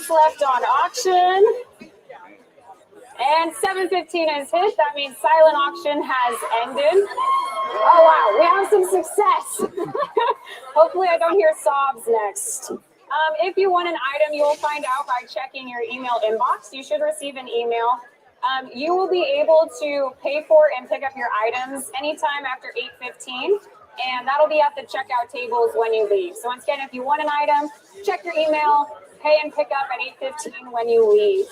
Left on auction. And 7:15 has hit. That means silent auction has ended. Oh, wow. We have some success. Hopefully I don't hear sobs next. If you want an item, you will find out by checking your email inbox. You should receive an email. You will be able to pay for and pick up your items anytime after 8:15. And that'll be at the checkout tables when you leave. So once again, if you want an item, check your email, pay and pick up at 8:15 when you leave.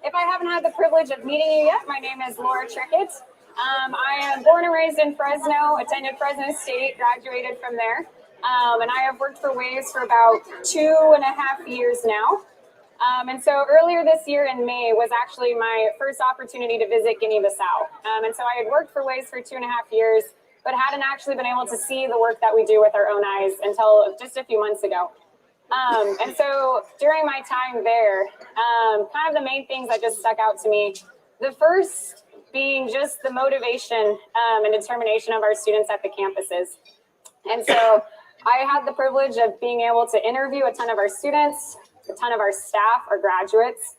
If I haven't had the privilege of meeting you yet, my name is Laura Trickett. I am born and raised in Fresno, attended Fresno State, graduated from there. And I have worked for Waves for about 2.5 years now. And so earlier this year in May was actually my first opportunity to visit Guinea-Bissau. And so I had worked for Waves for 2.5 years, but hadn't actually been able to see the work that we do with our own eyes until just a few months ago. And so during my time there, kind of the main things that just stuck out to me, the first being just the motivation and determination of our students at the campuses. And so I had the privilege of being able to interview a ton of our students, a ton of our staff, our graduates.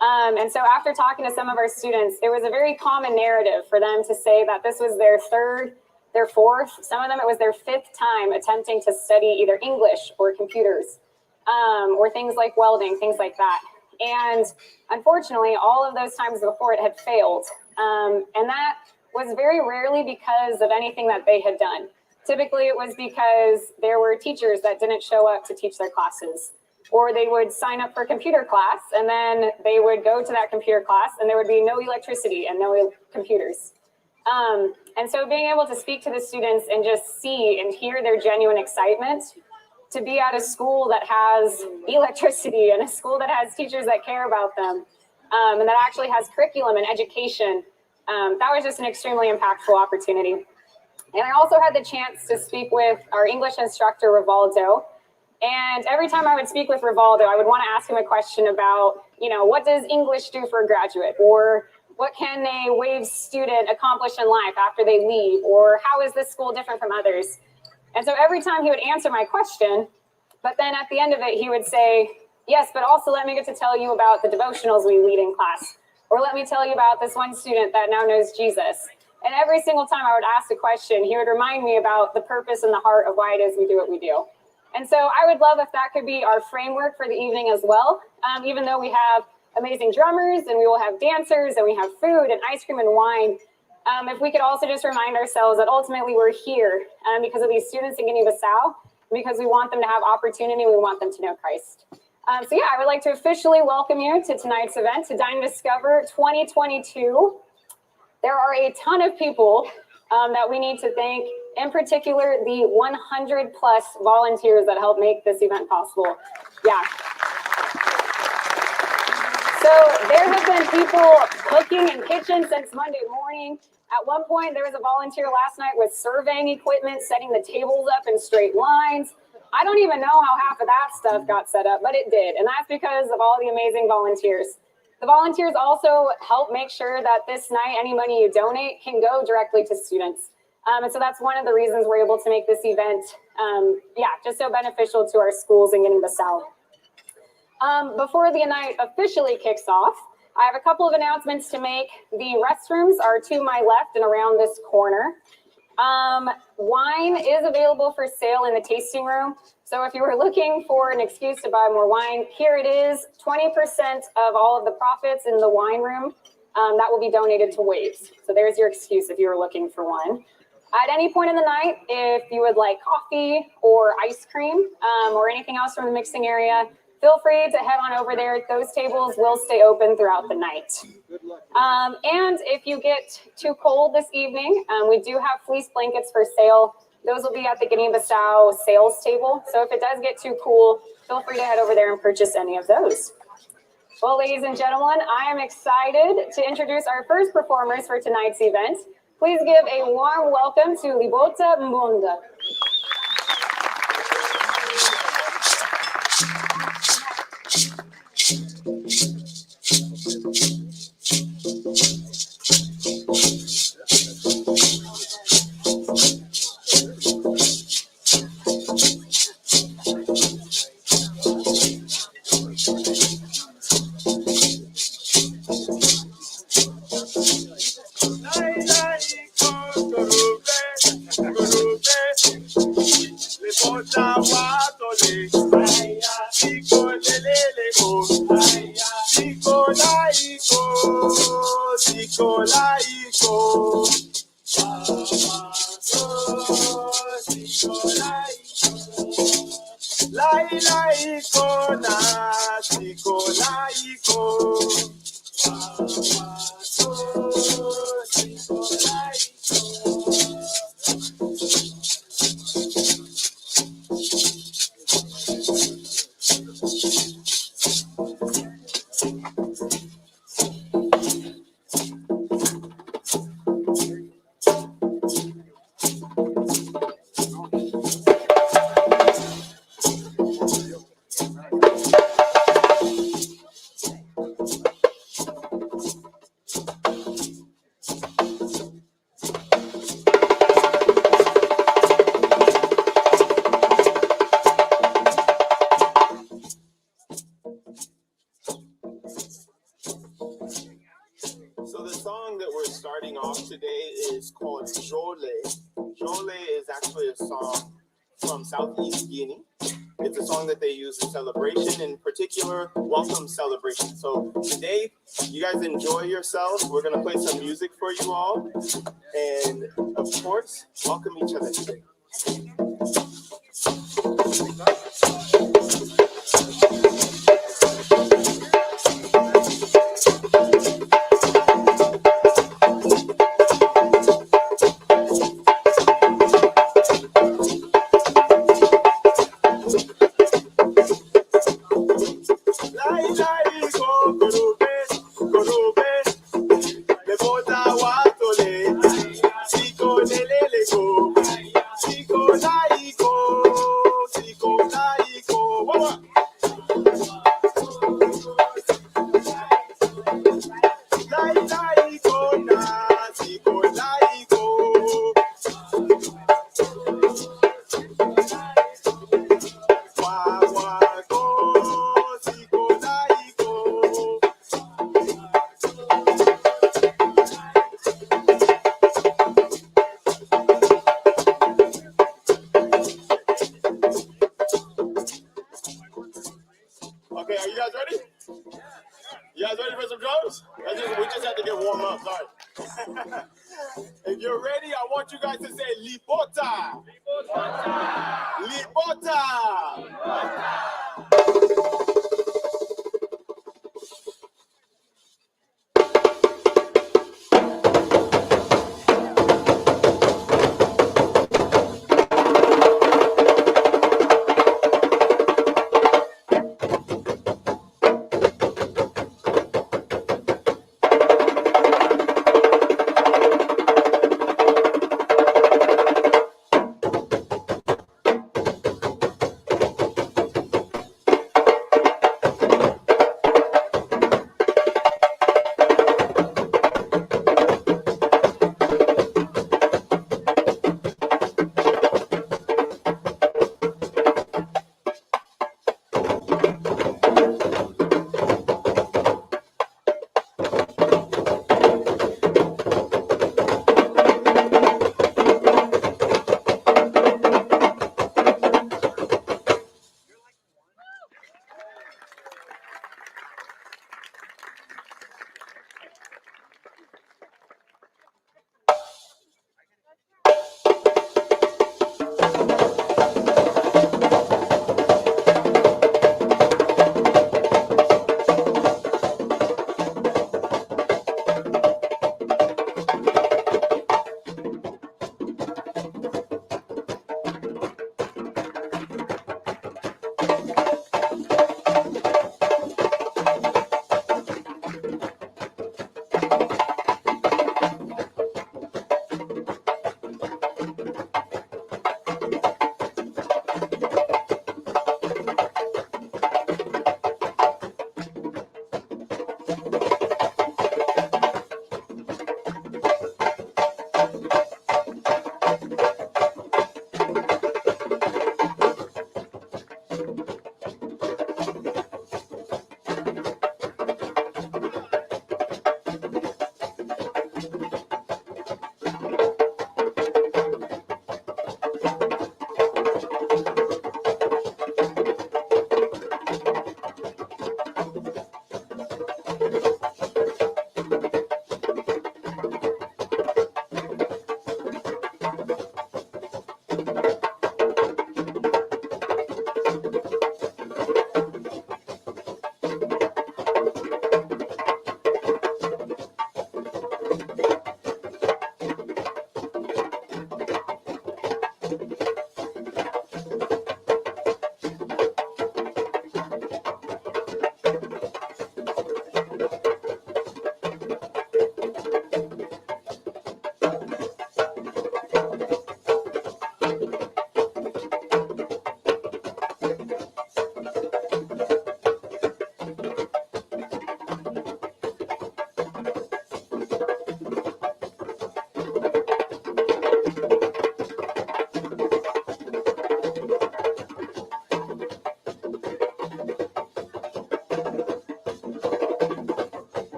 And so after talking to some of our students, it was a very common narrative for them to say that this was their third, their fourth, some of them it was their fifth time attempting to study either English or computers. Or things like welding, things like that. And unfortunately, all of those times before it had failed. And that was very rarely because of anything that they had done. Typically, it was because there were teachers that didn't show up to teach their classes. Or they would sign up for computer class, and then they would go to that computer class, and there would be no electricity and no computers. And so being able to speak to the students and just see and hear their genuine excitement to be at a school that has electricity and a school that has teachers that care about them and that actually has curriculum and education. That was just an extremely impactful opportunity. And I also had the chance to speak with our English instructor, Rivaldo. And every time I would speak with Rivaldo, I would want to ask him a question about, what does English do for a graduate? Or what can a Waves student accomplish in life after they leave? Or how is this school different from others? And so every time he would answer my question, but then at the end of it, he would say, yes, but also let me get to tell you about the devotionals we lead in class. Or let me tell you about this one student that now knows Jesus. And every single time I would ask a question, he would remind me about the purpose and the heart of why it is we do what we do. And so I would love if that could be our framework for the evening as well. Even though we have amazing drummers and we will have dancers and we have food and ice cream and wine, if we could also just remind ourselves that ultimately we're here because of these students in Guinea-Bissau, because we want them to have opportunity, we want them to know Christ. So yeah, I would like to officially welcome you to tonight's event, to Dine Discover 2022. There are a ton of people that we need to thank, in particular, the 100 plus volunteers that help make this event possible. Yeah. So there have been people cooking in kitchens since Monday morning. At one point, there was a volunteer last night with surveying equipment, setting the tables up in straight lines. I don't even know how half of that stuff got set up, but it did. And that's because of all the amazing volunteers. The volunteers also help make sure that this night, any money you donate can go directly to students. And so that's one of the reasons we're able to make this event, just so beneficial to our schools in Guinea-Bissau. Before the night officially kicks off, I have a couple of announcements to make. The restrooms are to my left and around this corner. Wine is available for sale in the tasting room. So if you were looking for an excuse to buy more wine, here it is. 20% of all of the profits in the wine room, that will be donated to Waves. So there's your excuse if you were looking for one. At any point in the night, if you would like coffee or ice cream or anything else from the mixing area, feel free to head on over there. Those tables will stay open throughout the night. And if you get too cold this evening, we do have fleece blankets for sale. Those will be at the Guinea-Bissau sales table. So if it does get too cool, feel free to head over there and purchase any of those. Well, ladies and gentlemen, I am excited to introduce our first performers for tonight's event. Please give a warm welcome to Libota Mbunda. Siko laiko, siko laiko. Lai laiko na, siko laiko. So the song that we're starting off today is called Jole. Jole is actually a song from Southeast Guinea. It's a song that they use in celebration, in particular, welcome celebration. So today, you guys enjoy yourselves. We're going to play some music for you all. And of course, welcome each other today. Okay, are you guys ready? You guys ready for some drums? We just had to get warm up, sorry. If you're ready, I want you guys to say Lipota. Lipota.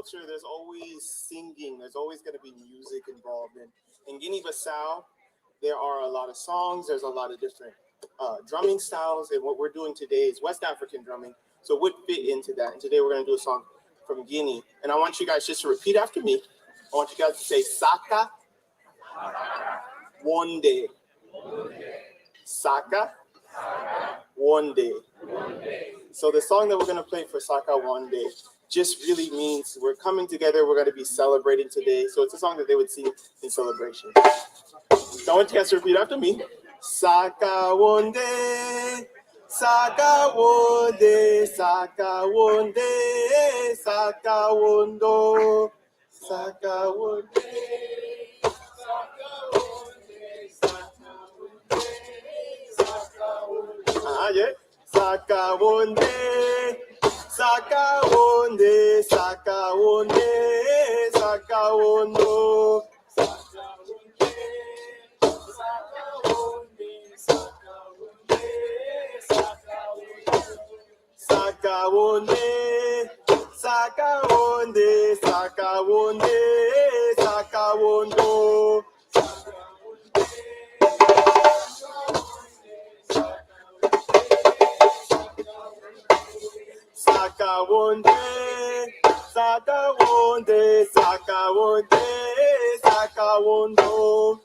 culture, there's always singing. There's always going to be music involved. And in Guinea-Bissau, there are a lot of songs. There's a lot of different drumming styles. And what we're doing today is West African drumming. So it would fit into that. And today we're going to do a song from Guinea. And I want you guys just to repeat after me. I want you guys to say Saka one day. Saka one day. So the song that we're going to play for Saka one day just really means we're coming together. We're going to be celebrating today. So it's a song that they would sing in celebration. So I want you guys to repeat after me. Saka one day. Saka one day. Saka one day. Saka one do. Saka one day. Saka one day. Saka one day. Saka one day. Yeah. Saka one day. Saka one day. Saka one day. Saka one do. Saka one day, Saka one day, Saka one day, Saka one do. Saka one day, Saka one day, Saka one day, Saka one do.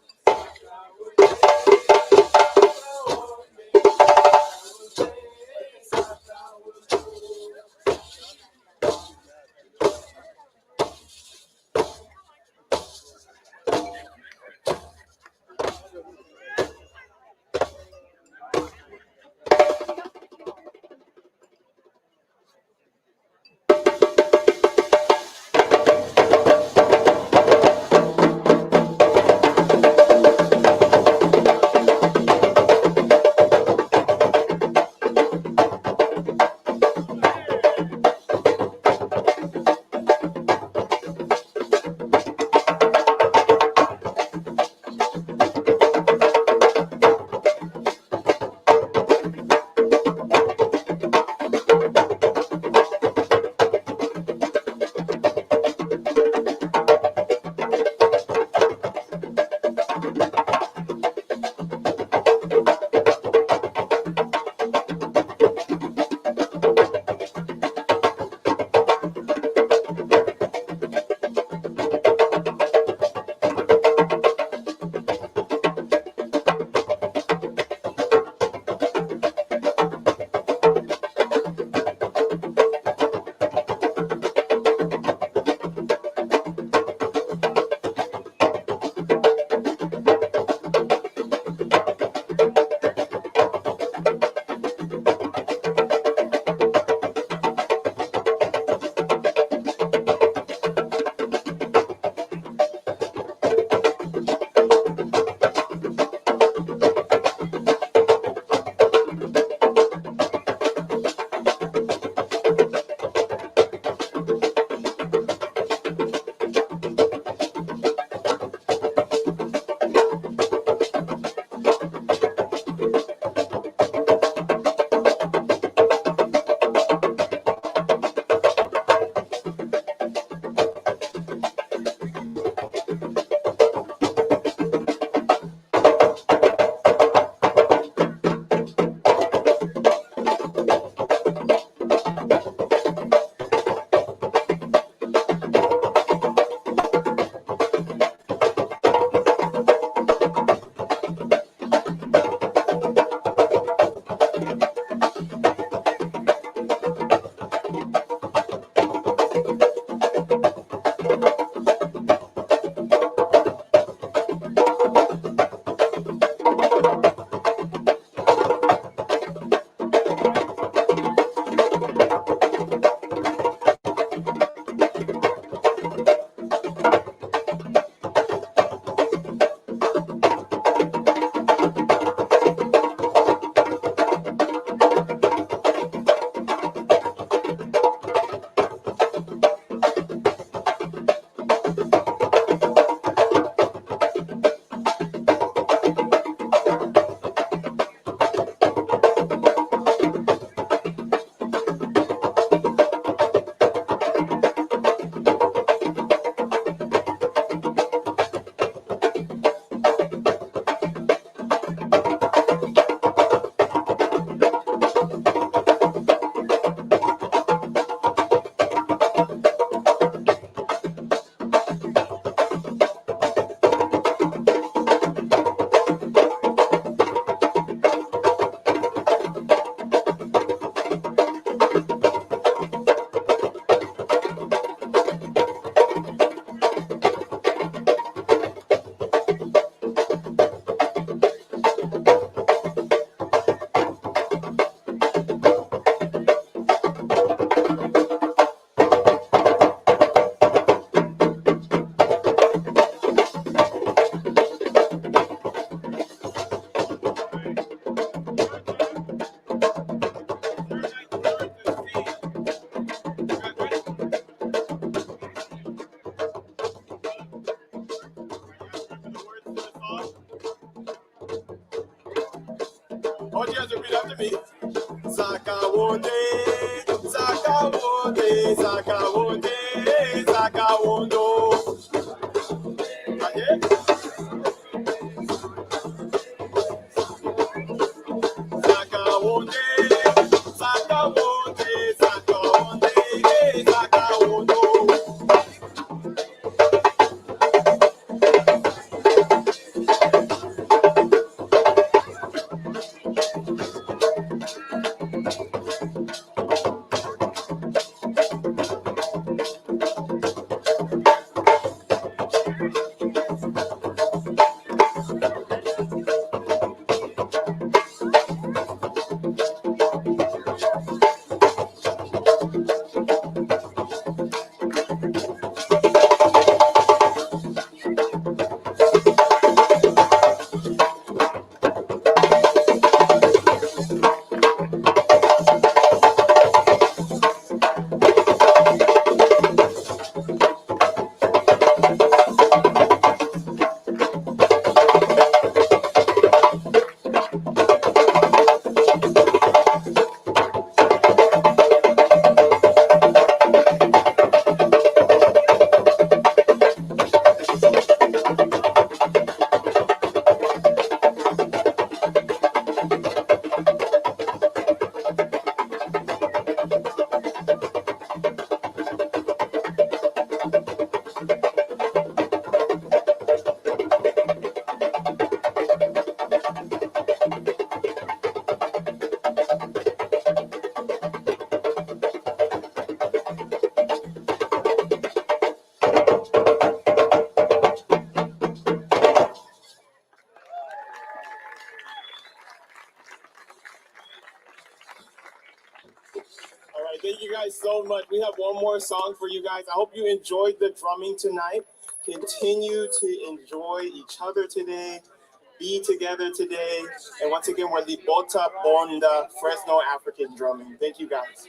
want you guys to repeat after me. Zakawote, Zakawote, Zakawote, Zakawondo. Again. Zakawote, Zakawote, Zakawote, Zakawondo. All right, thank you guys so much. We have one more song for you guys. I hope you enjoyed the drumming tonight. Continue to enjoy each other today. Be together today. And once again, we're the Bota Bonda Fresno African Drumming. Thank you guys.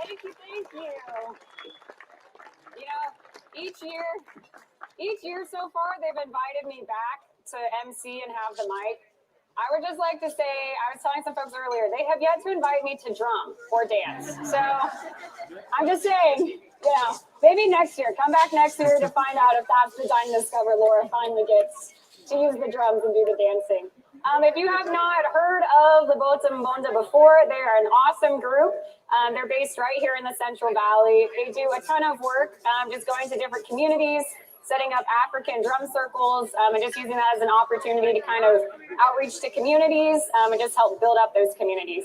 Thank you, thank you. You know, each year so far, they've invited me back to MC and have the mic. I would just like to say, I was telling some folks earlier, they have yet to invite me to drum or dance. So I'm just saying, maybe next year, come back next year to find out if that's the Dine Discover Laura finally gets to use the drums and do the dancing. If you have not heard of the djembe before, they are an awesome group. They're based right here in the Central Valley. They do a ton of work, just going to different communities, setting up African drum circles, and just using that as an opportunity to kind of outreach to communities and just help build up those communities.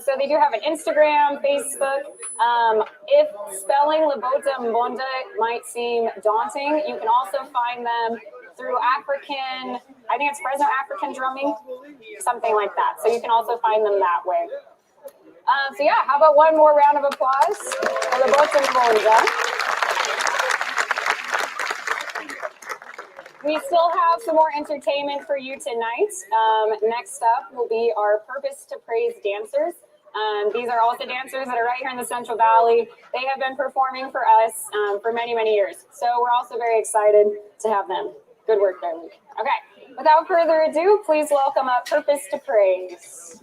So they do have an Instagram, Facebook. If spelling djembe might seem daunting, you can also find them through African, I think it's Fresno African Drumming, something like that. So you can also find them that way. So yeah, how about one more round of applause for djembe. We still have some more entertainment for you tonight. Next up will be our Purpose to Praise dancers. These are also dancers that are right here in the Central Valley. They have been performing for us for many, many years. So we're also very excited to have them. Good work there, Luke. Okay, without further ado, please welcome up Purpose to Praise.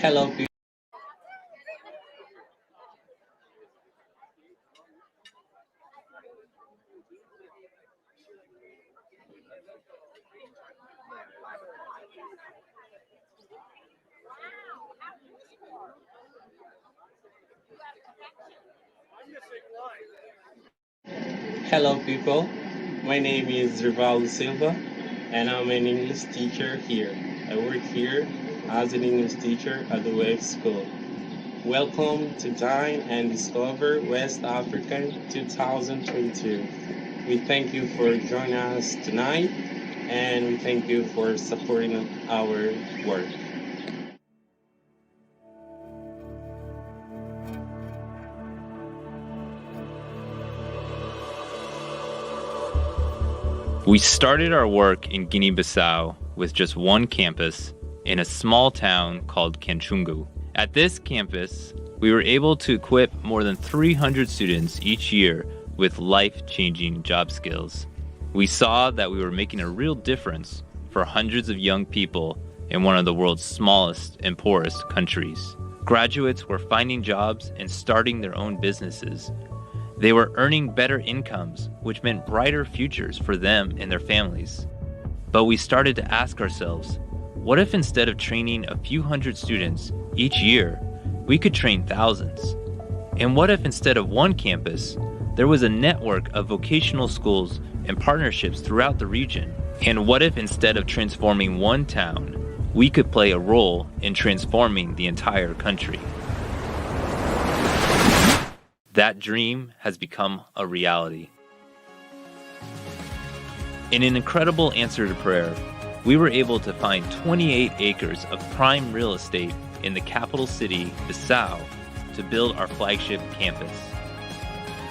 Hello, Hello, people. My name is Rivaldo Silva, and I'm an English teacher here. I work here as an English teacher at the Wave School. Welcome to Dine and Discover West Africa 2022. We thank you for joining us tonight, and we thank you for supporting our work. We started our work in Guinea-Bissau with just one campus in a small town called Kanchungu. At this campus, we were able to equip more than 300 students each year with life-changing job skills. We saw that we were making a real difference for hundreds of young people in one of the world's smallest and poorest countries. Graduates were finding jobs and starting their own businesses. They were earning better incomes, which meant brighter futures for them and their families. But we started to ask ourselves, what if instead of training a few hundred students each year, we could train thousands? And what if instead of one campus, there was a network of vocational schools and partnerships throughout the region? And what if instead of transforming one town, we could play a role in transforming the entire country? That dream has become a reality. In an incredible answer to prayer, we were able to find 28 acres of prime real estate in the capital city, Bissau, to build our flagship campus.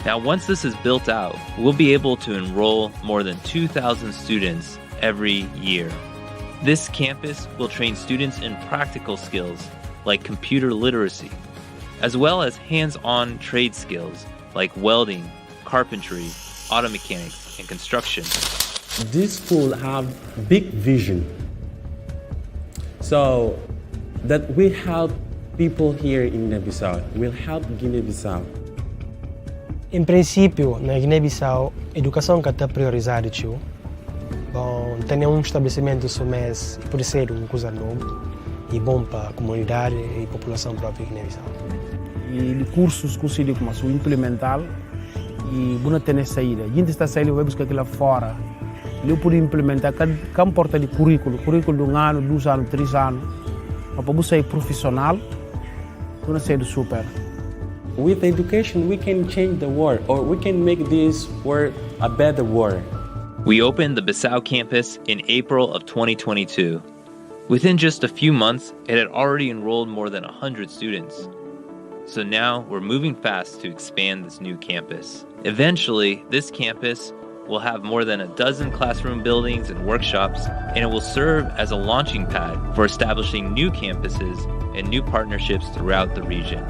Now, once this is built out, we'll be able to enroll more than 2,000 students every year. This campus will train students in practical skills like computer literacy, as well as hands-on trade skills like welding, carpentry, auto mechanics, and construction. This school have big vision, so that we help people here in Guinea-Bissau, will help Guinea-Bissau. Em princípio, na Guiné-Bissau, a educação que está priorizada, bom, tem estabelecimento somés por ser uma coisa nova e bom para a comunidade e a população própria de Guiné-Bissau. E cursos que o começou a implementar e boa ter saída. A gente está saindo, vai buscar aquilo lá fora Ele pode implementar cada porta de currículo de 1 ano, 2 anos, 3 anos. Mas para você ser profissional, não sei do super. With education, we can change the world, or we can make this world a better world. We opened the Bissau campus in April of 2022. Within just a few months, it had already enrolled more than 100 students. So now we're moving fast to expand this new campus. Eventually, this campus will have more than a dozen classroom buildings and workshops, and it will serve as a launching pad for establishing new campuses and new partnerships throughout the region.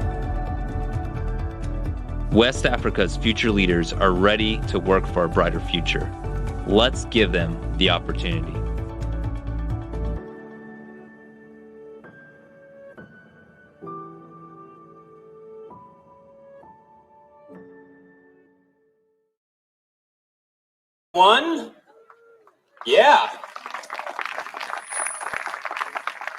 West Africa's future leaders are ready to work for a brighter future. Let's give them the opportunity. One? Yeah.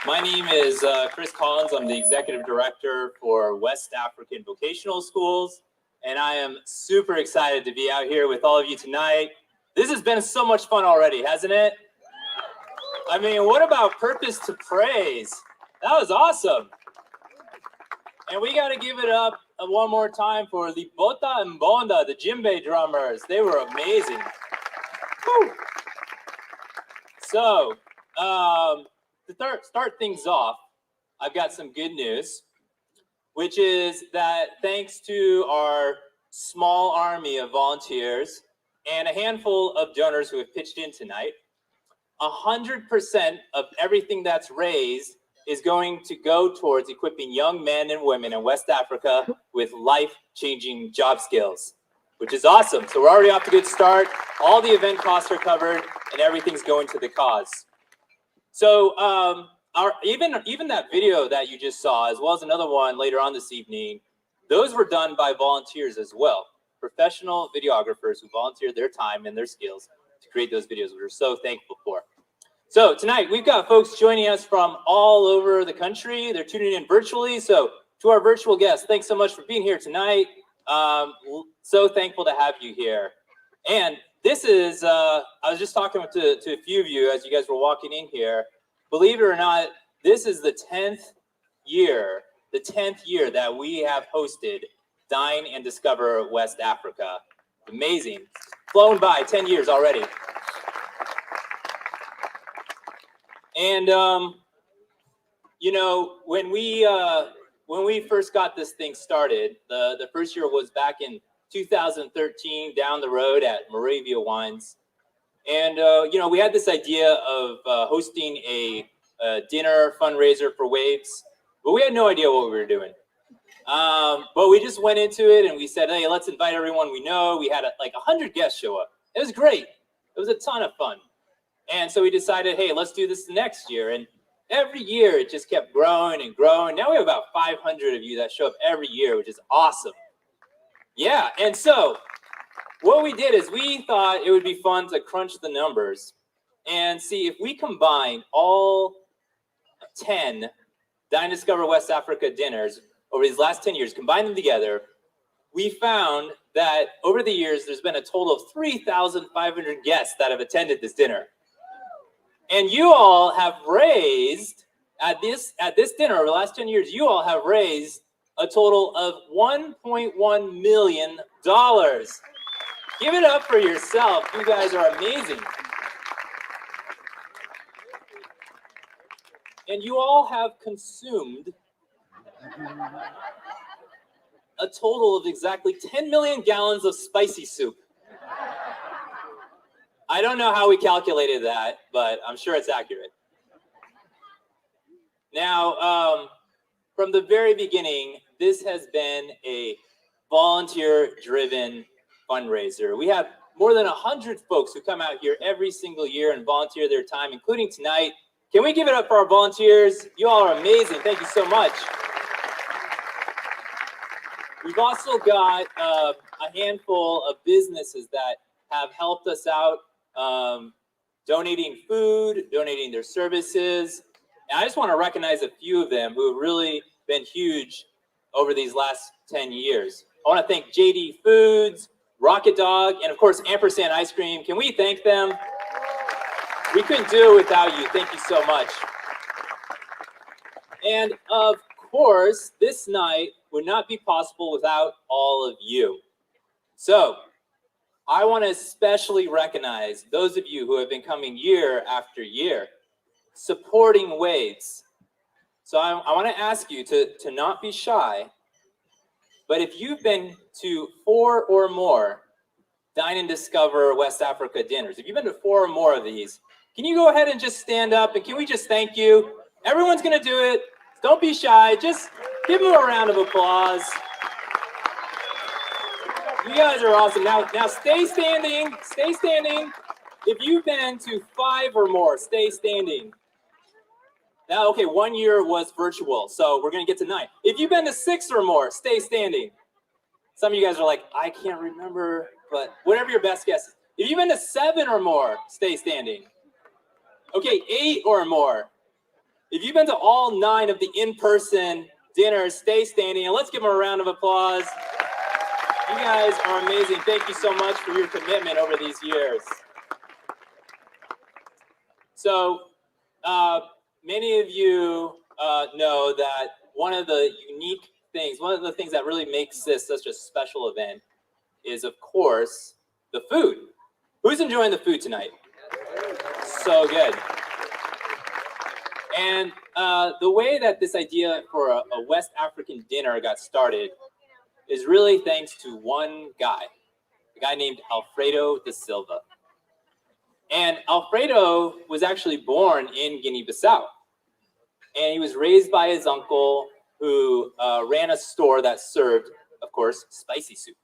My name is Chris Collins. I'm the Executive Director for West African Vocational Schools, and I am super excited to be out here with all of you tonight. This has been so much fun already, hasn't it? I mean, what about Purpose to Praise? That was awesome. And we got to give it up one more time for the Bota and Bonda, the djembe drummers. They were amazing. Woo. So, to start things off, I've got some good news, which is that thanks to our small army of volunteers and a handful of donors who have pitched in tonight, 100% of everything that's raised is going to go towards equipping young men and women in West Africa with life-changing job skills, which is awesome. So we're already off to a good start. All the event costs are covered, and everything's going to the cause. So even that video that you just saw, as well as another one later on this evening, those were done by volunteers as well, professional videographers who volunteered their time and their skills to create those videos, which we're so thankful for. So tonight, we've got folks joining us from all over the country. They're tuning in virtually. So to our virtual guests, thanks so much for being here tonight. So thankful to have you here. And this is, I was just talking to a few of you as you guys were walking in here. Believe it or not, this is the 10th year that we have hosted Dine and Discover West Africa. Amazing. Flown by 10 years already. And, you know, when we first got this thing started, the first year was back in 2013 down the road at Moravia Wines. And, you know, we had this idea of hosting a dinner fundraiser for Waves, but we had no idea what we were doing. But we just went into it and we said, hey, let's invite everyone we know. We had like 100 guests show up. It was great. It was a ton of fun. And so we decided, hey, let's do this the next year. And every year it just kept growing and growing. Now we have about 500 of you that show up every year, which is awesome. Yeah, and so what we did is we thought it would be fun to crunch the numbers and see if we combine all 10 Dine Discover West Africa dinners over these last 10 years, combine them together, we found that over the years, there's been a total of 3,500 guests that have attended this dinner. And you all have raised, at this dinner over the last 10 years, you all have raised a total of $1.1 million. Give it up for yourself. You guys are amazing. And you all have consumed a total of exactly 10 million gallons of spicy soup. I don't know how we calculated that, but I'm sure it's accurate. Now, from the very beginning, this has been a volunteer-driven fundraiser. We have more than 100 folks who come out here every single year and volunteer their time, including tonight. Can we give it up for our volunteers? You all are amazing. Thank you so much. We've also got a handful of businesses that have helped us out, donating food, donating their services. And I just want to recognize a few of them who have really been huge over these last 10 years. I want to thank JD Foods, Rocket Dog, and of course, Ampersand Ice Cream. Can we thank them? We couldn't do it without you. Thank you so much. And of course, this night would not be possible without all of you. So I want to especially recognize those of you who have been coming year after year, supporting Waves. So I want to ask you to not be shy, but if you've been to 4 or more Dine and Discover West Africa dinners, if you've been to 4 or more of these, can you go ahead and just stand up and can we just thank you? Everyone's going to do it. Don't be shy. Just give them a round of applause. You guys are awesome. Now stay standing. Stay standing. If you've been to 5 or more, stay standing. Now, okay, 1 year was virtual, so we're going to get to 9. If you've been to 6 or more, stay standing. Some of you guys are like, I can't remember, but whatever your best guess is. If you've been to 7 or more, stay standing. Okay, 8 or more. If you've been to all 9 of the in-person dinners, stay standing, and let's give them a round of applause. You guys are amazing. Thank you so much for your commitment over these years. So, many of you know that one of the unique things, one of the things that really makes this such a special event is, of course, the food. Who's enjoying the food tonight? So good. And the way that this idea for a West African dinner got started is really thanks to one guy, a guy named Alfredo da Silva. And Alfredo was actually born in Guinea-Bissau. And he was raised by his uncle who ran a store that served, of course, spicy soup.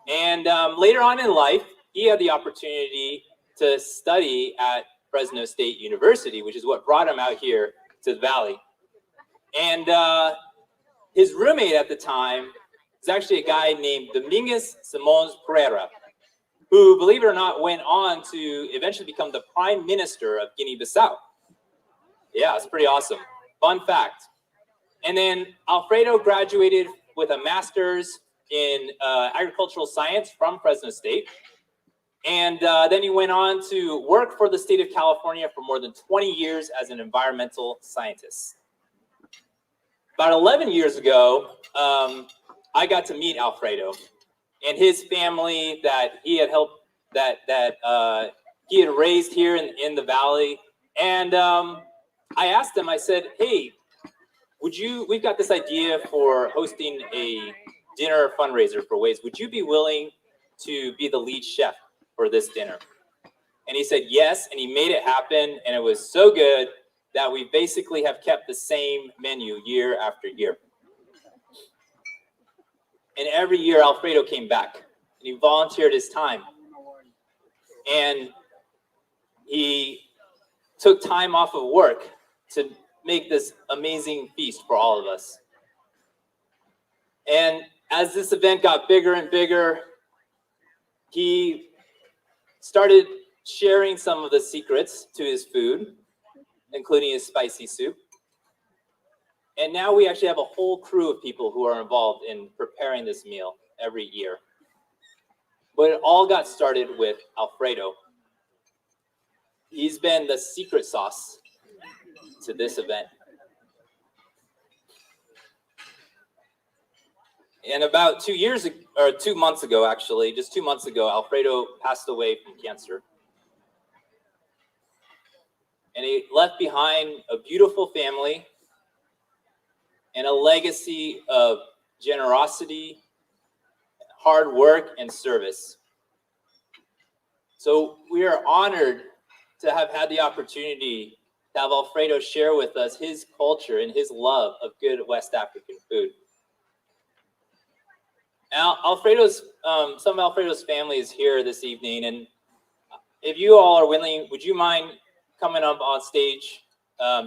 And later on in life, he had the opportunity to study at Fresno State University, which is what brought him out here to the Valley. And his roommate at the time was actually a guy named Domingos Simões Pereira, who, believe it or not, went on to eventually become the Prime Minister of Guinea-Bissau. Yeah, it's pretty awesome. Fun fact. And then Alfredo graduated with a master's in agricultural science from Fresno State. And then he went on to work for the state of California for more than 20 years as an environmental scientist. About 11 years ago, I got to meet Alfredo and his family that he had helped, that he had raised here in the Valley. And I asked him, I said, hey, we've got this idea for hosting a dinner fundraiser for Waves. Would you be willing to be the lead chef for this dinner? And he said yes, and he made it happen, and it was so good that we basically have kept the same menu year after year. And every year Alfredo came back, and he volunteered his time. And he took time off of work to make this amazing feast for all of us. And as this event got bigger and bigger, he started sharing some of the secrets to his food, including his spicy soup. And now we actually have a whole crew of people who are involved in preparing this meal every year. But it all got started with Alfredo. He's been the secret sauce to this event. And about 2 months ago, actually, just 2 months ago, Alfredo passed away from cancer. And he left behind a beautiful family and a legacy of generosity, hard work, and service. So we are honored to have had the opportunity to have Alfredo share with us his culture and his love of good West African food. Now, some of Alfredo's family is here this evening, and if you all are willing, would you mind coming up on stage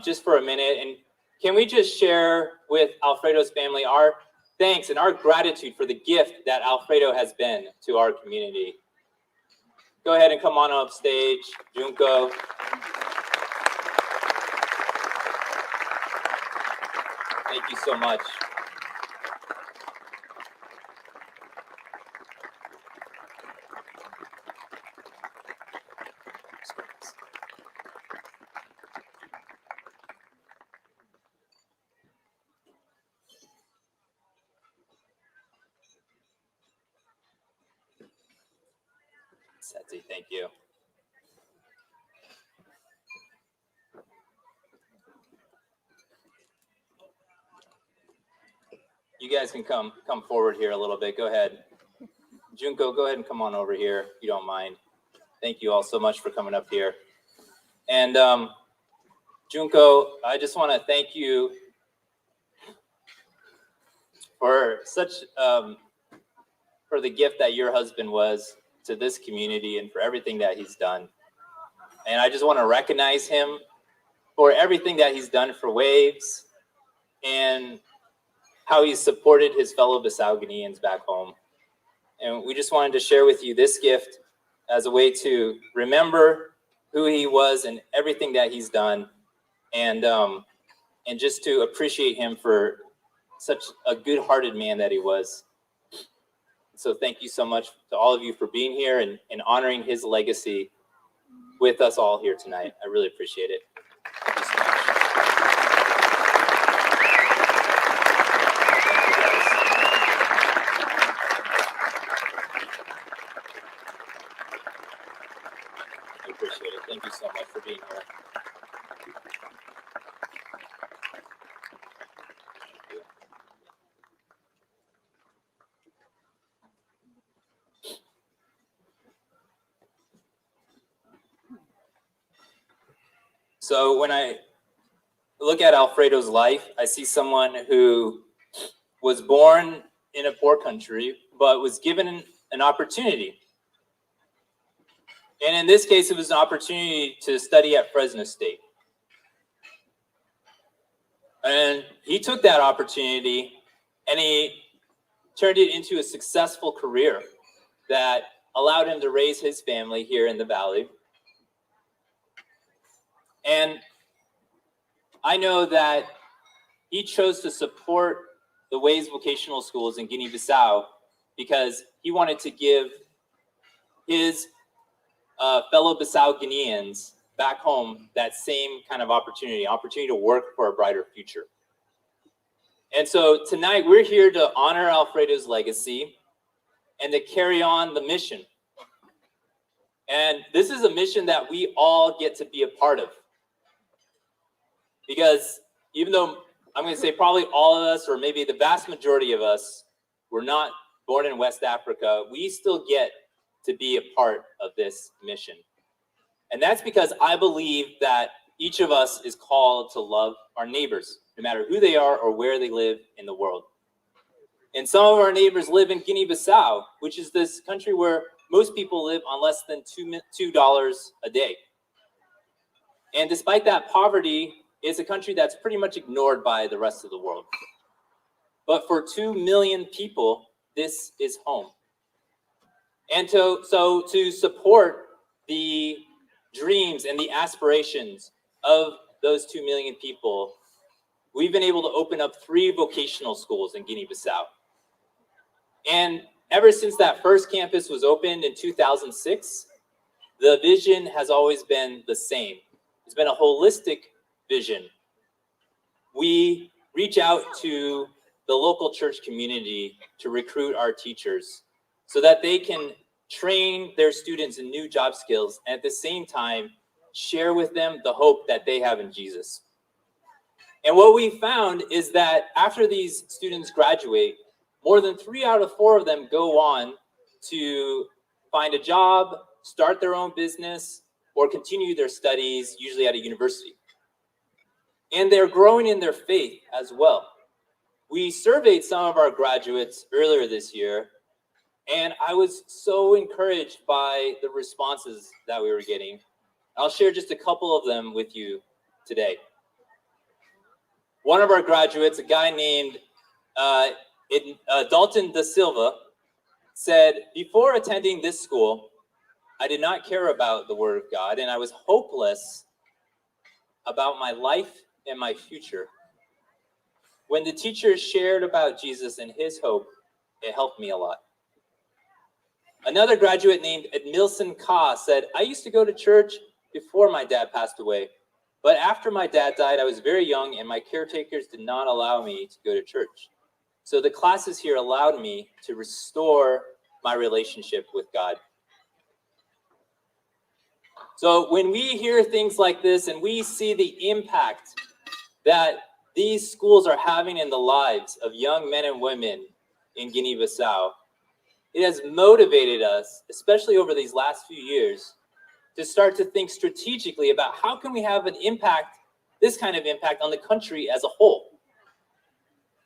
just for a minute? And can we just share with Alfredo's family our thanks and our gratitude for the gift that Alfredo has been to our community? Go ahead and come on up stage, Junko. Thank you so much. Setzi, thank you. You guys can come forward here a little bit. Go ahead. Junko, go ahead and come on over here if you don't mind. Thank you all so much for coming up here. And Junko, I just want to thank you for such for the gift that your husband was to this community and for everything that he's done. And I just want to recognize him for everything that he's done for Waves and how he's supported his fellow Bissau Guineans back home. And we just wanted to share with you this gift as a way to remember who he was and everything that he's done, and just to appreciate him for such a good-hearted man that he was. So thank you so much to all of you for being here and honoring his legacy with us all here tonight. I really appreciate it. Thank you so much. I appreciate it. Thank you so much for being here. So when I look at Alfredo's life, I see someone who was born in a poor country, but was given an opportunity. And in this case, it was an opportunity to study at Fresno State. And he took that opportunity and he turned it into a successful career that allowed him to raise his family here in the Valley. And I know that he chose to support the Ways vocational schools in Guinea-Bissau because he wanted to give his fellow Bissau Guineans back home that same kind of opportunity to work for a brighter future. And so tonight we're here to honor Alfredo's legacy and to carry on the mission. And this is a mission that we all get to be a part of. Because even though I'm going to say probably all of us, or maybe the vast majority of us, were not born in West Africa, we still get to be a part of this mission. And that's because I believe that each of us is called to love our neighbors, no matter who they are or where they live in the world. And some of our neighbors live in Guinea-Bissau, which is this country where most people live on less than $2 a day. And despite that poverty, it's a country that's pretty much ignored by the rest of the world. But for 2 million people, this is home. And so to support the dreams and the aspirations of those 2 million people, we've been able to open up 3 vocational schools in Guinea-Bissau. And ever since that first campus was opened in 2006, the vision has always been the same. It's been a holistic vision. We reach out to the local church community to recruit our teachers so that they can train their students in new job skills and at the same time share with them the hope that they have in Jesus. And what we found is that after these students graduate, more than 3 out of 4 of them go on to find a job, start their own business, or continue their studies, usually at a university. And they're growing in their faith as well. We surveyed some of our graduates earlier this year, and I was so encouraged by the responses that we were getting. I'll share just a couple of them with you today. One of our graduates, a guy named Dalton Da Silva, said, "Before attending this school, I did not care about the Word of God, and I was hopeless about my life and my future. When the teachers shared about Jesus and his hope, it helped me a lot." Another graduate named Edmilson Ka said, "I used to go to church before my dad passed away, but after my dad died, I was very young and my caretakers did not allow me to go to church. So the classes here allowed me to restore my relationship with God." So when we hear things like this and we see the impact that these schools are having in the lives of young men and women in Guinea-Bissau, it has motivated us, especially over these last few years, to start to think strategically about how can we have an impact, this kind of impact on the country as a whole.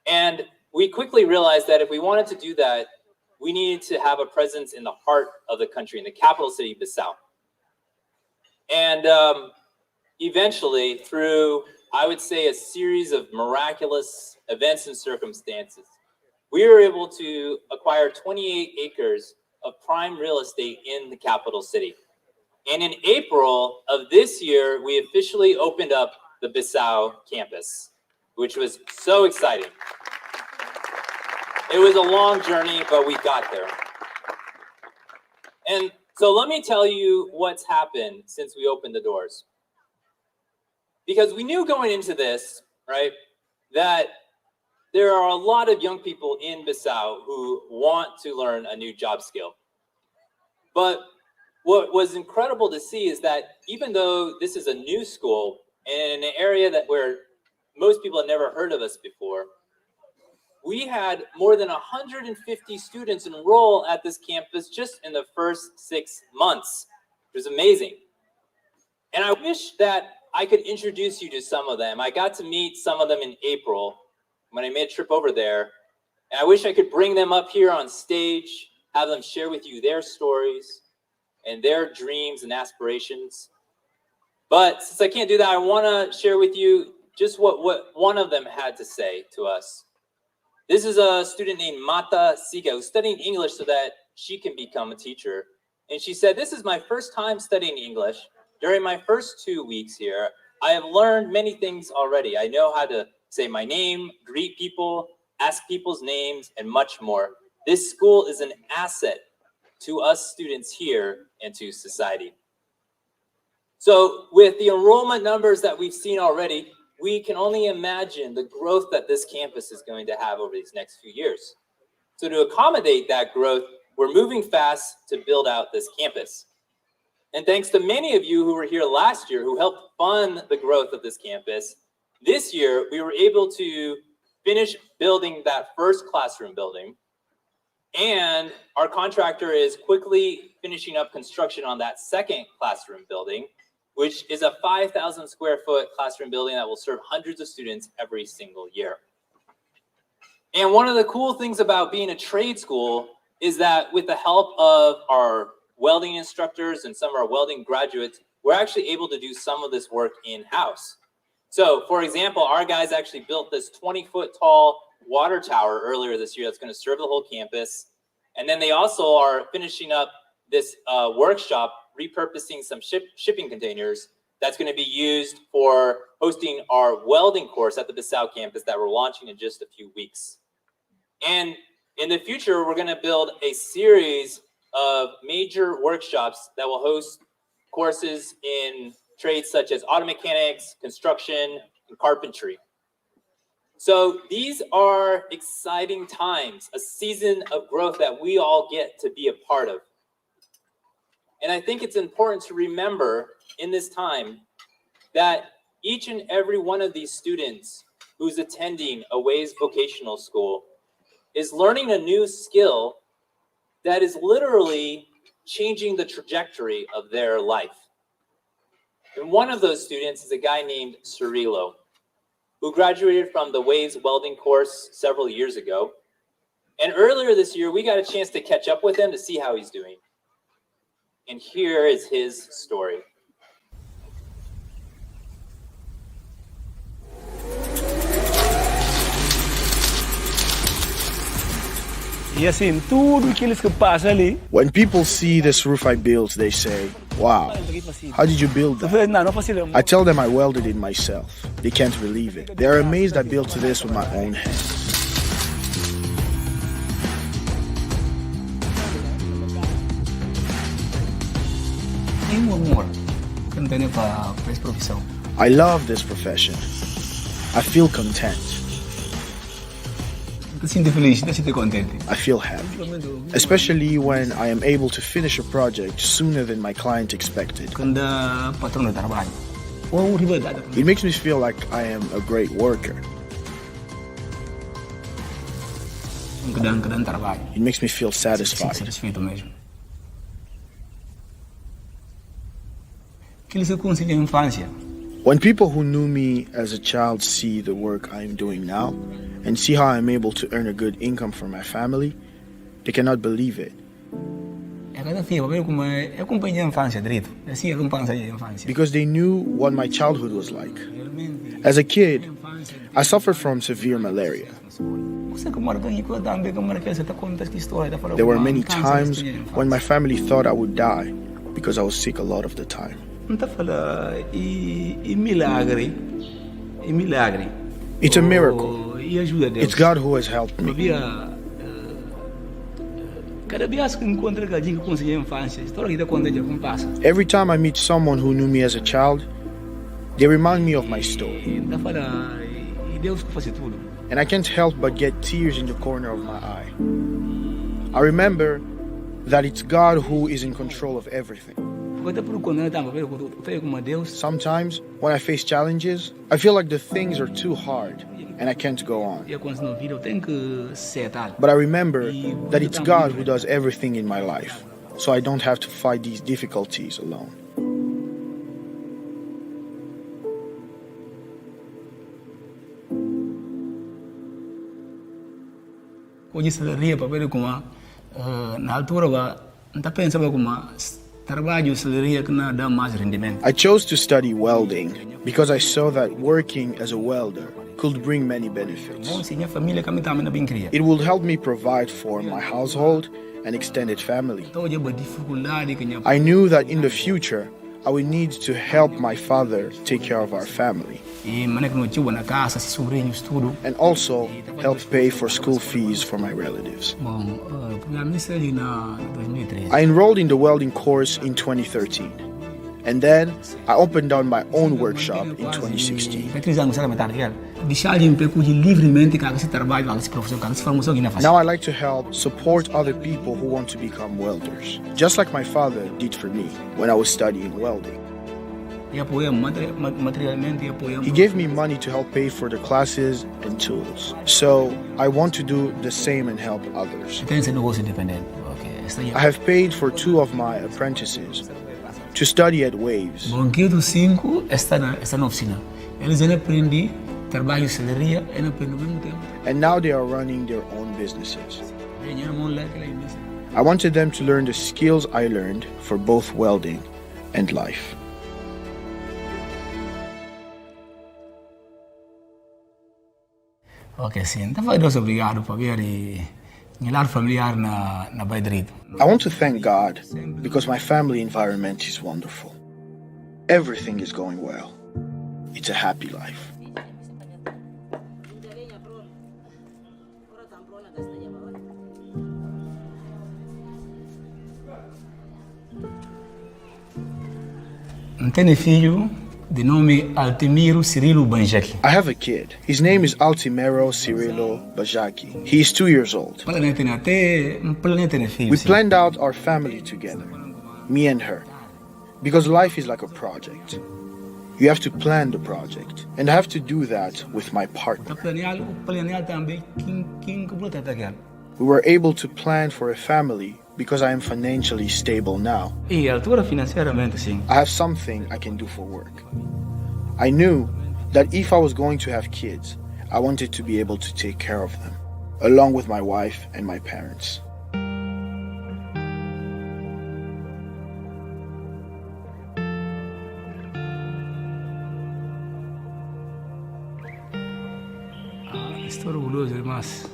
And we quickly realized that if we wanted to do that, we needed to have a presence in the heart of the country, in the capital city, Bissau. And eventually, through, I would say, a series of miraculous events and circumstances, we were able to acquire 28 acres of prime real estate in the capital city. And in April of this year, we officially opened up the Bissau campus, which was so exciting. It was a long journey, but we got there. And so let me tell you what's happened since we opened the doors. Because we knew going into this, right, that there are a lot of young people in Bissau who want to learn a new job skill. But what was incredible to see is that even though this is a new school in an area where most people had never heard of us before, we had more than 150 students enroll at this campus just in the first 6 months. It was amazing. And I wish that I could introduce you to some of them. I got to meet some of them in April when I made a trip over there. And I wish I could bring them up here on stage, have them share with you their stories and their dreams and aspirations. But since I can't do that, I want to share with you just what one of them had to say to us. This is a student named Mata Siga, who's studying English so that she can become a teacher. And she said, "This is my first time studying English. During my first 2 weeks here, I have learned many things already. I know how to say my name, greet people, ask people's names, and much more. This school is an asset to us students here and to society." So with the enrollment numbers that we've seen already, we can only imagine the growth that this campus is going to have over these next few years. So to accommodate that growth, we're moving fast to build out this campus. And thanks to many of you who were here last year who helped fund the growth of this campus, this year we were able to finish building that first classroom building. And our contractor is quickly finishing up construction on that second classroom building, which is a 5,000 square foot classroom building that will serve hundreds of students every single year. And one of the cool things about being a trade school is that with the help of our welding instructors and some of our welding graduates, we're actually able to do some of this work in-house. So for example, our guys actually built this 20-foot tall water tower earlier this year that's going to serve the whole campus. And then they also are finishing up this workshop, repurposing some shipping containers that's going to be used for hosting our welding course at the Bissau campus that we're launching in just a few weeks. And in the future, we're going to build a series of major workshops that will host courses in trades such as auto mechanics, construction, and carpentry. So these are exciting times, a season of growth that we all get to be a part of. And I think it's important to remember in this time that each and every one of these students who's attending a Ways vocational school is learning a new skill that is literally changing the trajectory of their life. And one of those students is a guy named Cirilo, who graduated from the Waves welding course several years ago. And earlier this year, we got a chance to catch up with him to see how he's doing. And here is his story. Yasin, tudo aquilo que passa ali. When people see this roof I built, they say, "Wow, how did you build that?" I tell them I welded it myself. They can't believe it. They're amazed I built this with my own hands. I love this profession. I feel content. I feel happy, especially when I am able to finish a project sooner than my client expected. It makes me feel like I am a great worker. It makes me feel satisfied. When people who knew me as a child see the work I am doing now and see how I'm able to earn a good income for my family, they cannot believe it. Because they knew what my childhood was like. As a kid, I suffered from severe malaria. There were many times when my family thought I would die because I was sick a lot of the time. It's a miracle. It's God who has helped me. Every time I meet someone who knew me as a child, they remind me of my story. And I can't help but get tears in the corner of my eye. I remember that it's God who is in control of everything. Sometimes, when I face challenges, I feel like the things are too hard and I can't go on. But I remember that it's God who does everything in my life, so I don't have to fight these difficulties alone. I chose to study welding because I saw that working as a welder could bring many benefits. It would help me provide for my household and extended family. I knew that in the future, I would need to help my father take care of our family. And also help pay for school fees for my relatives. I enrolled in the welding course in 2013. And then I opened up my own workshop in 2016. Now I like to help support other people who want to become welders, just like my father did for me when I was studying welding. He gave me money to help pay for the classes and tools. So I want to do the same and help others. I have paid for 2 of my apprentices to study at Waves. And now they are running their own businesses. I wanted them to learn the skills I learned for both welding and life. Ok, sim. Então vai Deus obrigado por ver lar familiar na Baidrito. I want to thank God because my family environment is wonderful. Everything is going well. It's a happy life. Tem filho de nome Altimiro Cirilo Banjaki. I have a kid. His name is Altimero Cirilo Banjaki. He is 2 years old. We planned out our family together, me and her, because life is like a project. You have to plan the project, and I have to do that with my partner. We were able to plan for a family because I am financially stable now. I have something I can do for work. I knew that if I was going to have kids, I wanted to be able to take care of them, along with my wife and my parents. Estou orgulhoso demais.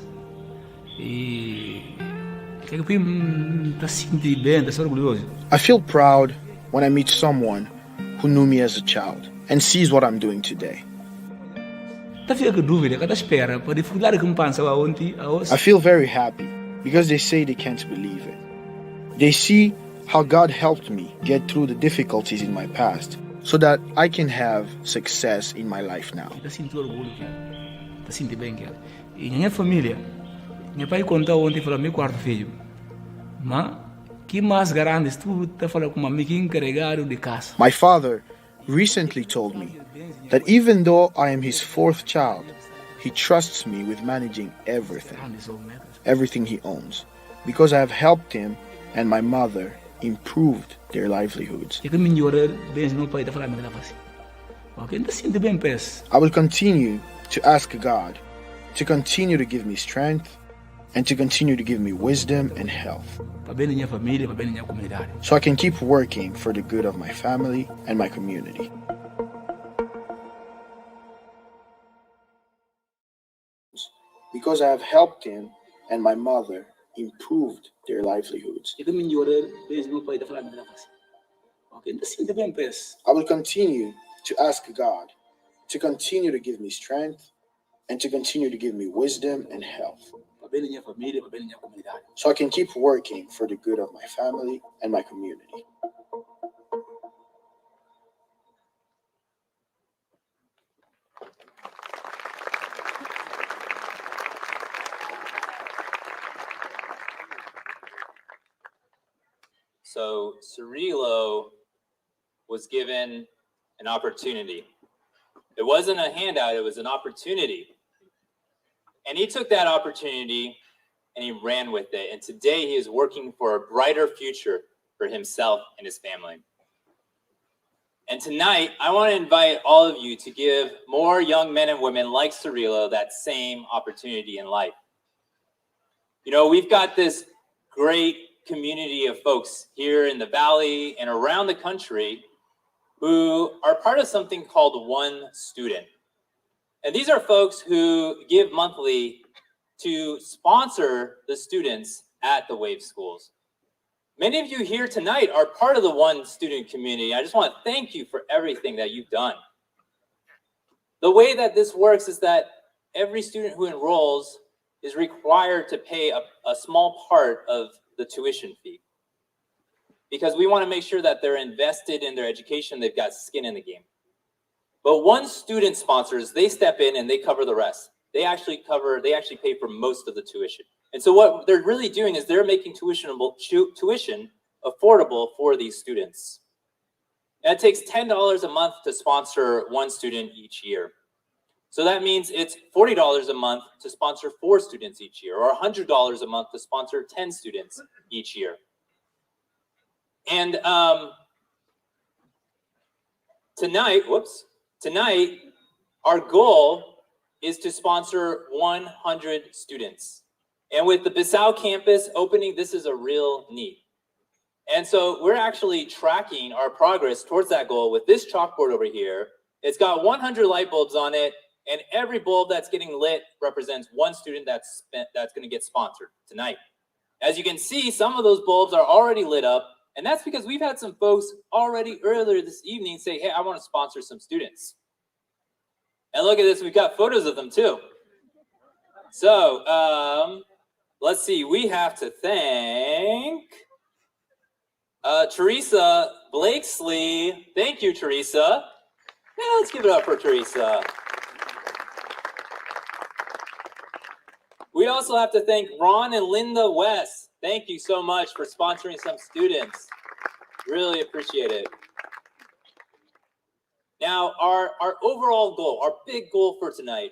I feel proud when I meet someone who knew me as a child and sees what I'm doing today. I feel very happy because they say they can't believe it. They see how God helped me get through the difficulties in my past so that I can have success in my life now. Meu pai contou ontem para meu quarto filho. Mas que mais garantes tu tá falando com amigo encarregado de casa? My father recently told me that even though I am his fourth child, he trusts me with managing everything he owns, because I have helped him and my mother improved their livelihoods. I will continue to ask God to continue to give me strength and to continue to give me wisdom and health, so I can keep working for the good of my family and my community. Because I have helped him and my mother improved their livelihoods. I will continue to ask God to continue to give me strength and to continue to give me wisdom and health, so I can keep working for the good of my family and my community. So Cirilo was given an opportunity. It wasn't a handout, it was an opportunity. And he took that opportunity and he ran with it. And today he is working for a brighter future for himself and his family. And tonight, I want to invite all of you to give more young men and women like Cirilo that same opportunity in life. You know, we've got this great community of folks here in the Valley and around the country who are part of something called One Student. And these are folks who give monthly to sponsor the students at the WAVE schools. Many of you here tonight are part of the One Student community. I just want to thank you for everything that you've done. The way that this works is that every student who enrolls is required to pay a small part of the tuition fee, because we want to make sure that they're invested in their education, they've got skin in the game. But One Student sponsors, they step in and they cover the rest. They actually pay for most of the tuition. And so what they're really doing is they're making tuition affordable for these students. And it takes $10 a month to sponsor one student each year. So that means it's $40 a month to sponsor 4 students each year, or $100 a month to sponsor 10 students each year. And tonight, our goal is to sponsor 100 students. And with the Bissau campus opening, this is a real need. And so we're actually tracking our progress towards that goal with this chalkboard over here. It's got 100 light bulbs on it, and every bulb that's getting lit represents one student that's going to get sponsored tonight. As you can see, some of those bulbs are already lit up, and that's because we've had some folks already earlier this evening say, hey, I want to sponsor some students. And look at this, we've got photos of them too. So let's see, we have to thank Teresa Blakesley. Thank you, Teresa. Yeah, let's give it up for Teresa. We also have to thank Ron and Linda West. Thank you so much for sponsoring some students. Really appreciate it. Now, our overall goal, our big goal for tonight